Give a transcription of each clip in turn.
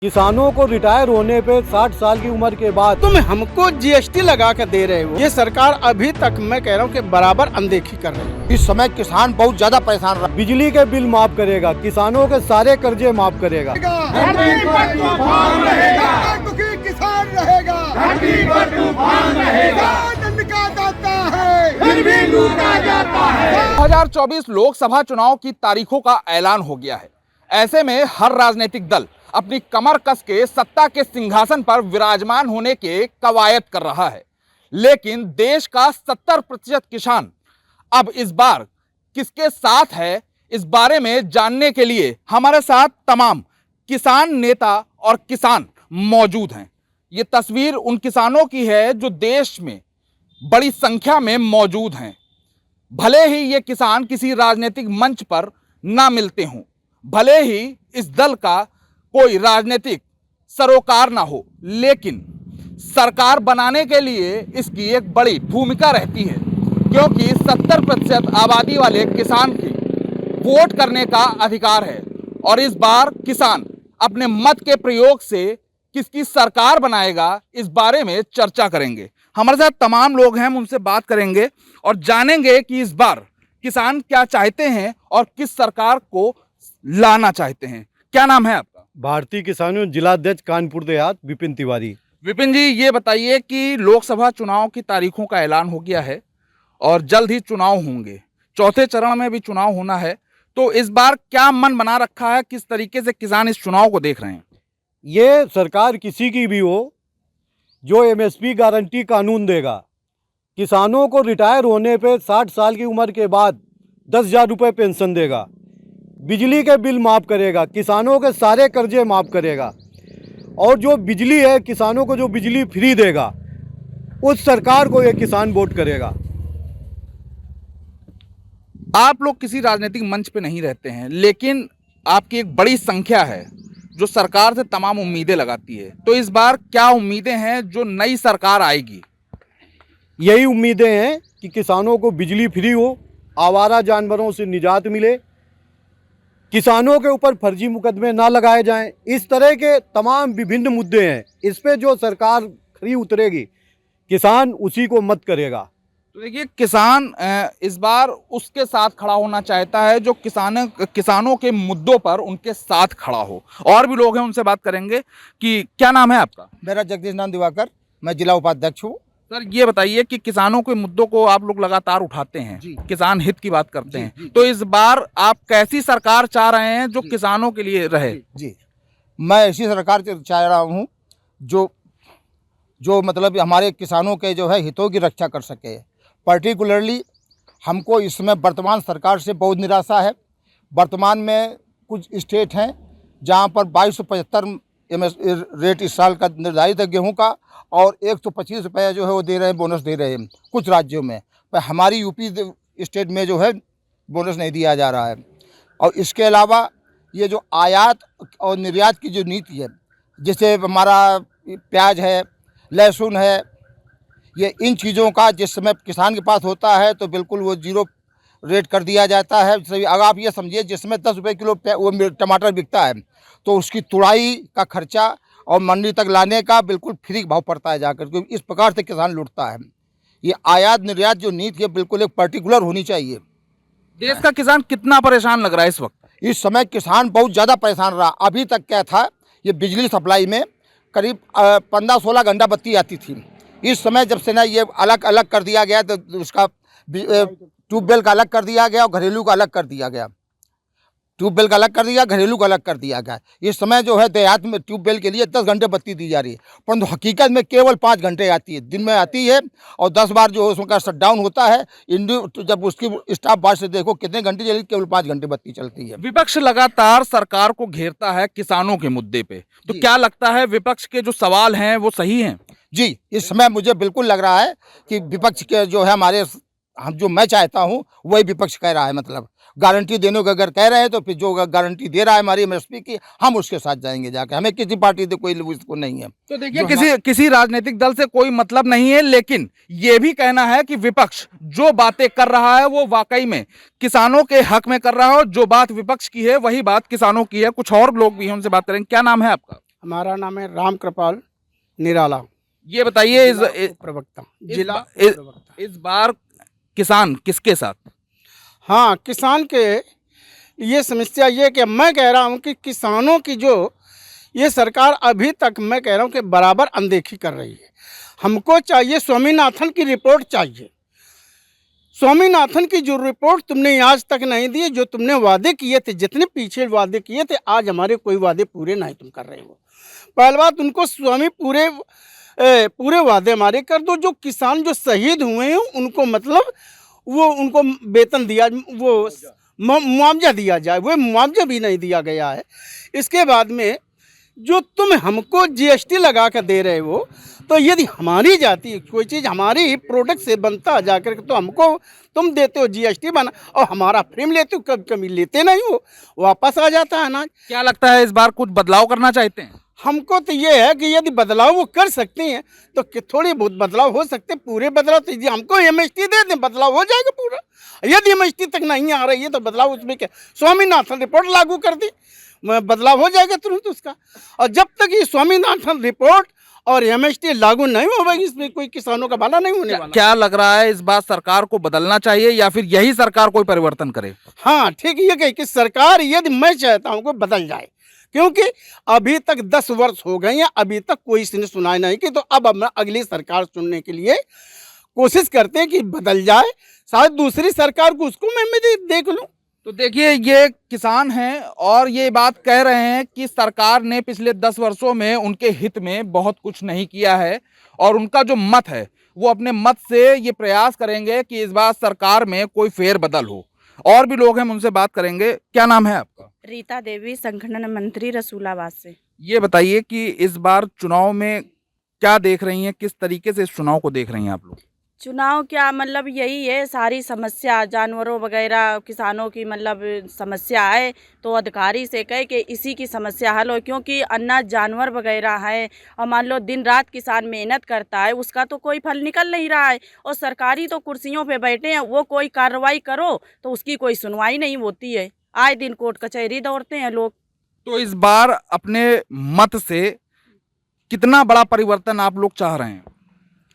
किसानों को रिटायर होने पे 60 साल की उम्र के बाद तुम हमको जीएसटी लगा कर दे रहे हो। ये सरकार अभी तक मैं कह रहा हूँ कि बराबर अनदेखी कर रही है। इस समय किसान बहुत ज्यादा परेशान रहा। बिजली के बिल माफ करेगा, किसानों के सारे कर्जे माफ करेगा। किसान रहेगा, फिर भी लूटा जाता है। 2024 लोकसभा चुनाव की तारीखों का ऐलान हो गया है। ऐसे में हर राजनीतिक दल अपनी कमर कस के सत्ता के सिंहासन पर विराजमान होने के कवायद कर रहा है, लेकिन देश का 70% किसान अब इस बार किसके साथ है, इस बारे में जानने के लिए हमारे साथ तमाम किसान नेता और किसान मौजूद हैं। ये तस्वीर उन किसानों की है जो देश में बड़ी संख्या में मौजूद हैं। भले ही ये किसान किसी राजनीतिक मंच पर ना मिलते हों, भले ही इस दल का कोई राजनीतिक सरोकार ना हो, लेकिन सरकार बनाने के लिए इसकी एक बड़ी भूमिका रहती है, क्योंकि 70% आबादी वाले किसान की वोट करने का अधिकार है। और इस बार किसान अपने मत के प्रयोग से किसकी सरकार बनाएगा, इस बारे में चर्चा करेंगे। हमारे साथ तमाम लोग हैं, हम उनसे बात करेंगे और जानेंगे कि इस बार किसान क्या चाहते हैं और किस सरकार को लाना चाहते हैं। क्या नाम है आपका? भारतीय किसानों जिलाध्यक्ष कानपुर देहात विपिन तिवारी। विपिन जी, ये बताइए कि लोकसभा चुनाव की तारीखों का ऐलान हो गया है और जल्द ही चुनाव होंगे, चौथे चरण में भी चुनाव होना है, तो इस बार क्या मन बना रखा है, किस तरीके से किसान इस चुनाव को देख रहे हैं? ये सरकार किसी की भी हो, जो एमएसपी गारंटी कानून देगा, किसानों को रिटायर होने पे 60 साल की उम्र के बाद 10,000 रुपये पेंशन देगा, बिजली के बिल माफ़ करेगा, किसानों के सारे कर्जे माफ़ करेगा, और जो बिजली है किसानों को जो बिजली फ्री देगा, उस सरकार को ये किसान वोट करेगा। आप लोग किसी राजनीतिक मंच पे नहीं रहते हैं, लेकिन आपकी एक बड़ी संख्या है जो सरकार से तमाम उम्मीदें लगाती है, तो इस बार क्या उम्मीदें हैं जो नई सरकार आएगी? यही उम्मीदें हैं कि किसानों को बिजली फ्री हो, आवारा जानवरों से निजात मिले, किसानों के ऊपर फर्जी मुकदमे ना लगाए जाएं। इस तरह के तमाम विभिन्न मुद्दे हैं। इस पे जो सरकार खरी उतरेगी, किसान उसी को मत करेगा। तो देखिए, किसान इस बार उसके साथ खड़ा होना चाहता है जो किसानों के मुद्दों पर उनके साथ खड़ा हो। और भी लोग हैं, उनसे बात करेंगे कि क्या नाम है आपका? मेरा जगदीश नाम दिवाकर, मैं जिला उपाध्यक्ष हूँ। सर, ये बताइए कि किसानों के मुद्दों को आप लोग लगातार उठाते हैं, किसान हित की बात करते हैं, तो इस बार आप कैसी सरकार चाह रहे हैं जो किसानों के लिए रहे? जी, मैं ऐसी सरकार चाह रहा हूँ जो मतलब हमारे किसानों के जो है हितों की रक्षा कर सके। पर्टिकुलरली हमको इसमें वर्तमान सरकार से बहुत निराशा है। वर्तमान में कुछ स्टेट हैं जहाँ पर 2275 रेट इस साल का निर्धारित है गेहूं का, और 125 रुपये जो है वो दे रहे हैं, बोनस दे रहे हैं कुछ राज्यों में, पर हमारी यूपी स्टेट में जो है बोनस नहीं दिया जा रहा है। और इसके अलावा ये जो आयात और निर्यात की जो नीति है, जैसे हमारा प्याज है, लहसुन है, ये इन चीज़ों का जिस समय किसान के पास होता है तो बिल्कुल वो जीरो रेट कर दिया जाता है। अगर आप ये समझिए जिसमें 10 रुपये किलो वो टमाटर बिकता है, तो उसकी तुड़ाई का खर्चा और मंडी तक लाने का बिल्कुल फ्री भाव पड़ता है जाकर, क्योंकि इस प्रकार से किसान लुटता है। ये आयात निर्यात जो नीति है बिल्कुल एक पर्टिकुलर होनी चाहिए। देश का किसान कितना परेशान लग रहा है इस वक्त? इस समय किसान बहुत ज़्यादा परेशान रहा। अभी तक क्या था, ये बिजली सप्लाई में करीब 15-16 घंटा बत्ती आती थी। इस समय जब से ना ये अलग अलग कर दिया गया, तो उसका ट्यूबवेल का अलग कर दिया गया और घरेलू का अलग कर दिया गया। ट्यूबवेल का अलग कर दिया, घरेलू का अलग कर दिया गया। इस समय जो है देहात में ट्यूबवेल के लिए 10 घंटे बत्ती दी जा रही है, परंतु हकीकत में केवल 5 घंटे आती है, दिन में आती है, और 10 बार जो है उसका शटडाउन होता है। जब उसकी स्टाफ बार से देखो कितने घंटे चली, केवल 5 घंटे बत्ती चलती है। विपक्ष लगातार सरकार को घेरता है किसानों के मुद्दे पे, तो क्या लगता है विपक्ष के जो सवाल हैं वो सही हैं? जी, इस समय मुझे बिल्कुल लग रहा है कि विपक्ष के जो है हम जो मैं चाहता हूँ वही विपक्ष कह रहा है। मतलब गारंटी देने को अगर कह रहे हैं तो फिर जो गारंटी दे रहा है हमारी एमएसपी की, हम उसके साथ जाएंगे जाके। हमें किसी पार्टी से कोई इसको नहीं है। तो देखिए, किसी राजनीतिक दल से कोई मतलब नहीं है, लेकिन ये भी कहना है कि विपक्ष जो बातें कर रहा है वो वाकई में किसानों के हक में कर रहा है, और जो बात विपक्ष की है वही बात किसानों की है। कुछ और लोग भी हैं, उनसे बात करेंगे। क्या नाम है आपका? हमारा नाम है राम कृपाल निराला, ये बताइए प्रवक्ता, जिला इस प्रवक्ता। इस बार किसान किसके साथ? हाँ, किसान के ये समस्या ये कि मैं कह रहा हूँ कि किसानों की जो ये सरकार अभी तक मैं कह रहा हूँ कि बराबर अनदेखी कर रही है। हमको चाहिए स्वामीनाथन की रिपोर्ट चाहिए। स्वामीनाथन की जो रिपोर्ट तुमने आज तक नहीं दी, जो तुमने वादे किए थे, जितने पीछे वादे किए थे, आज हमारे कोई वादे पूरे नहीं तुम कर रहे हो। पहली बात, उनको स्वामी पूरे वादे हमारे कर दो। जो किसान जो शहीद हुए हैं उनको मतलब वो उनको वेतन दिया, वो मुआवजा दिया जाए, वो मुआवजा भी नहीं दिया गया है। इसके बाद में जो तुम हमको जीएसटी लगा कर दे रहे हो, तो यदि हमारी जाती कोई चीज़ हमारी प्रोडक्ट से बनता जाकर तो हमको तुम देते हो जीएसटी बना, और हमारा फ्रेम लेते हो, कभी कभी लेते नहीं हो, वापस आ जाता है अनाज। क्या लगता है इस बार कुछ बदलाव करना चाहते हैं? हमको तो ये है कि यदि बदलाव वो कर सकते हैं तो थोड़ी बहुत बदलाव हो सकते, पूरे बदलाव तो यदि हमको एमएसटी दे दें बदलाव हो जाएगा पूरा। यदि एमएसटी तक नहीं आ रही है तो बदलाव उसमें क्या, स्वामीनाथन रिपोर्ट लागू कर दी, बदलाव हो जाएगा तुरंत उसका। और जब तक ये स्वामीनाथन रिपोर्ट और एमएसटी लागू नहीं होगा, इसमें कोई किसानों का भला नहीं होने वाला। क्या लग रहा है इस बार सरकार को बदलना चाहिए या फिर यही सरकार कोई परिवर्तन करे? हाँ ठीक, ये कही कि सरकार, यदि मैं चाहता हूँ कि बदल जाए, क्योंकि अभी तक 10 वर्ष हो गए हैं, अभी तक कोई इसने सुनाई नहीं की। तो अब हम अगली सरकार चुनने के लिए कोशिश करते हैं कि बदल जाए, शायद दूसरी सरकार को उसको मैं देख लूँ। तो देखिए, ये किसान हैं और ये बात कह रहे हैं कि सरकार ने पिछले 10 वर्षों में उनके हित में बहुत कुछ नहीं किया है, और उनका जो मत है वो अपने मत से ये प्रयास करेंगे कि इस बार सरकार में कोई फेरबदल हो। और भी लोग हैं, उनसे बात करेंगे। क्या नाम है आपका? रीता देवी, संगठन मंत्री, रसूलाबाद से। ये बताइए कि इस बार चुनाव में क्या देख रही हैं, किस तरीके से इस चुनाव को देख रही हैं आप लोग? चुनाव क्या मतलब यही है, सारी समस्या जानवरों वगैरह किसानों की मतलब समस्या है, तो अधिकारी से कहे कि इसी की समस्या हल हो, क्योंकि अनाज जानवर वगैरह है और मान लो दिन रात किसान मेहनत करता है, उसका तो कोई फल निकल नहीं रहा है। और सरकारी तो कुर्सियों पे बैठे हैं, वो कोई कार्रवाई करो तो उसकी कोई सुनवाई नहीं होती है। आए दिन कोर्ट कचहरी दौड़ते हैं लोग। तो इस बार अपने मत से कितना बड़ा परिवर्तन आप लोग चाह रहे हैं?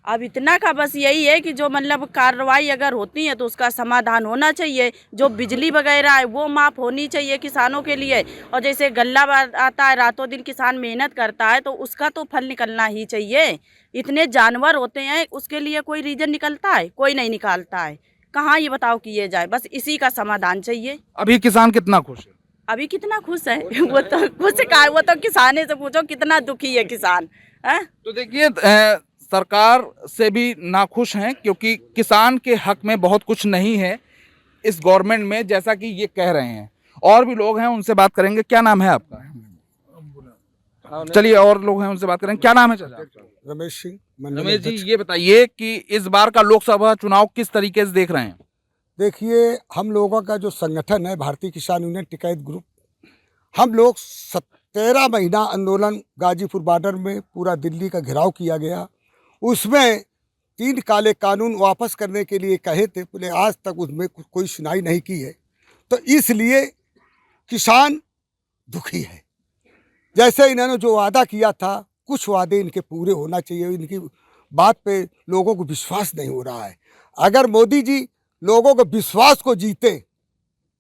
अब इतना का बस यही है कि जो मतलब कार्रवाई अगर होती है तो उसका समाधान होना चाहिए। जो बिजली वगैरह है वो माफ़ होनी चाहिए किसानों के लिए, और जैसे गल्ला आता है, रातों दिन किसान मेहनत करता है तो उसका तो फल निकलना ही चाहिए। इतने जानवर होते हैं, उसके लिए कोई रीज़न निकलता है? कोई नहीं निकालता है। कहाँ ये बताओ किए जाए, बस इसी का समाधान चाहिए। अभी किसान कितना खुश है? अभी कितना खुश है वो तो खुश का, वो तो किसाने से पूछो कितना दुखी है किसान है। तो देखिए, सरकार से भी नाखुश हैं क्योंकि किसान के हक में बहुत कुछ नहीं है इस गवर्नमेंट में, जैसा कि ये कह रहे हैं। और भी लोग हैं, उनसे बात करेंगे। क्या नाम है आपका? चलिए, और लोग हैं, उनसे बात करेंगे। क्या नाम है चाचा आपका? रमेश सिंह। रमेश जी, ये बताइए कि इस बार का लोकसभा चुनाव किस तरीके से देख रहे हैं? देखिए, हम लोगों का जो संगठन है भारतीय किसान यूनियन टिकैत ग्रुप, हम लोग 13 महीना आंदोलन गाजीपुर बॉर्डर में पूरा दिल्ली का घेराव किया गया। उसमें 3 काले कानून वापस करने के लिए कहे थे, बोले आज तक उसमें कोई सुनाई नहीं की है। तो इसलिए किसान दुखी है। जैसे इन्होंने जो वादा किया था, कुछ वादे इनके पूरे होना चाहिए। इनकी बात पे लोगों को विश्वास नहीं हो रहा है। अगर मोदी जी लोगों को विश्वास को जीते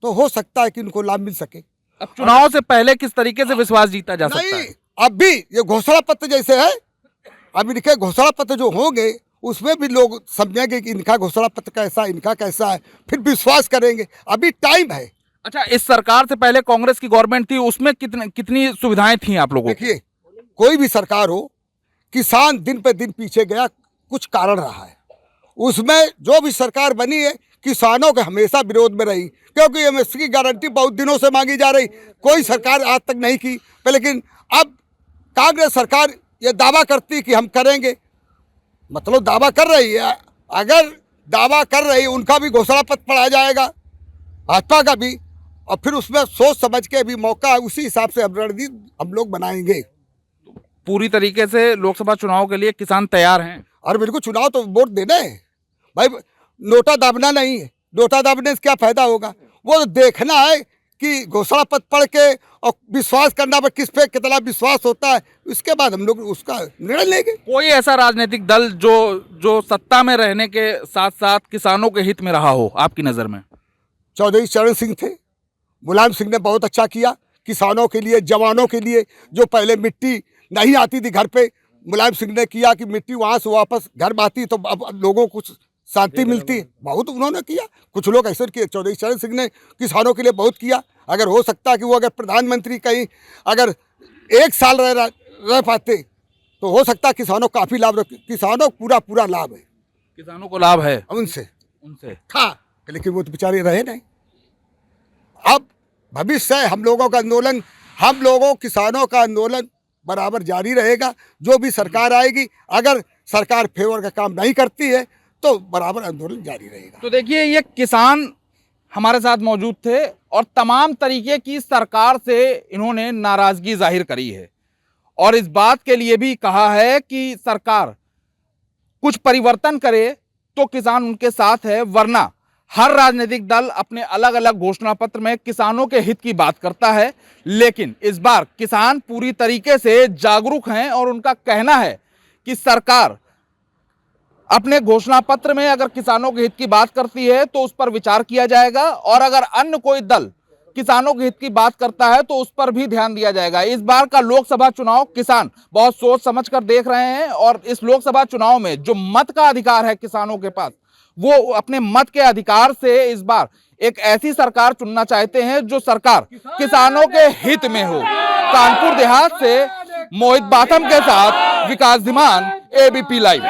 तो हो सकता है कि इनको लाभ मिल सके। अब चुनाव से पहले किस तरीके से विश्वास जीता जा सकता है? नहीं, अब भी ये घोषणा पत्र जैसे है, अब इनके घोषणा पत्र जो होंगे उसमें भी लोग समझेंगे कि इनका घोषणा पत्र कैसा, इनका कैसा है, फिर विश्वास करेंगे। अभी टाइम है। अच्छा, इस सरकार से पहले कांग्रेस की गवर्नमेंट थी, उसमें कितनी सुविधाएं थी आप लोगों को? देखिए, कोई भी सरकार हो, किसान दिन पे दिन पीछे गया, कुछ कारण रहा है। उसमें जो भी सरकार बनी है किसानों के हमेशा विरोध में रही, क्योंकि एमएसपी की गारंटी बहुत दिनों से मांगी जा रही, कोई सरकार आज तक नहीं की। लेकिन अब कांग्रेस सरकार ये दावा करती कि हम करेंगे, मतलब दावा कर रही है। अगर दावा कर रही है, उनका भी घोषणा पत्र पढ़ा जाएगा, भाजपा का भी, और फिर उसमें सोच समझ के भी मौका है, उसी हिसाब से रणनीति हम लोग बनाएंगे। पूरी तरीके से लोकसभा चुनाव के लिए किसान तैयार हैं? और बिल्कुल, चुनाव तो वोट देना है भाई, नोटा दाबना नहीं है। नोटा दाबने से क्या फायदा होगा? वो तो देखना है कि घोषणा पत्र पढ़ के और विश्वास करना पर किस पे कितना विश्वास होता है, उसके बाद हम लोग उसका निर्णय लेंगे। कोई ऐसा राजनीतिक दल जो सत्ता में रहने के साथ साथ किसानों के हित में रहा हो आपकी नज़र में? चौधरी चरण सिंह थे, मुलायम सिंह ने बहुत अच्छा किया किसानों के लिए, जवानों के लिए। जो पहले मिट्टी नहीं आती थी घर पे, मुलायम सिंह ने किया कि मिट्टी वहाँ से वापस घर में आती, तो अब लोगों को शांति मिलती। बहुत उन्होंने किया। कुछ लोग ऐसे किए। चौधरी चरण सिंह ने किसानों के लिए बहुत किया। अगर हो सकता है कि वो अगर प्रधानमंत्री कहीं अगर 1 साल रह पाते तो हो सकता है किसानों को काफ़ी लाभ, किसानों को पूरा लाभ है। किसानों को लाभ है उनसे उनसे था, लेकिन वो तो बेचारे रहे नहीं। अब भविष्य है हम लोगों का आंदोलन, हम लोगों किसानों का आंदोलन बराबर जारी रहेगा। जो भी सरकार आएगी, अगर सरकार फेवर का काम नहीं करती है तो बराबर आंदोलन जारी रहेगा। तो देखिए, ये किसान हमारे साथ मौजूद थे और तमाम तरीके की सरकार से इन्होंने नाराजगी जाहिर करी है और इस बात के लिए भी कहा है कि सरकार कुछ परिवर्तन करे तो किसान उनके साथ है, वरना हर राजनीतिक दल अपने अलग अलग घोषणा पत्र में किसानों के हित की बात करता है, लेकिन इस बार किसान पूरी तरीके से जागरूक हैं और उनका कहना है कि सरकार अपने घोषणा पत्र में अगर किसानों के हित की बात करती है तो उस पर विचार किया जाएगा और अगर अन्य कोई दल किसानों के हित की बात करता है तो उस पर भी ध्यान दिया जाएगा। इस बार का लोकसभा चुनाव किसान बहुत सोच समझ कर देख रहे हैं और इस लोकसभा चुनाव में जो मत का अधिकार है किसानों के पास, वो अपने मत के अधिकार से इस बार एक ऐसी सरकार चुनना चाहते हैं जो सरकार किसानों के हित में हो। कानपुर देहात से मोहित बाथम के साथ विकास धीमान, एबीपी लाइव।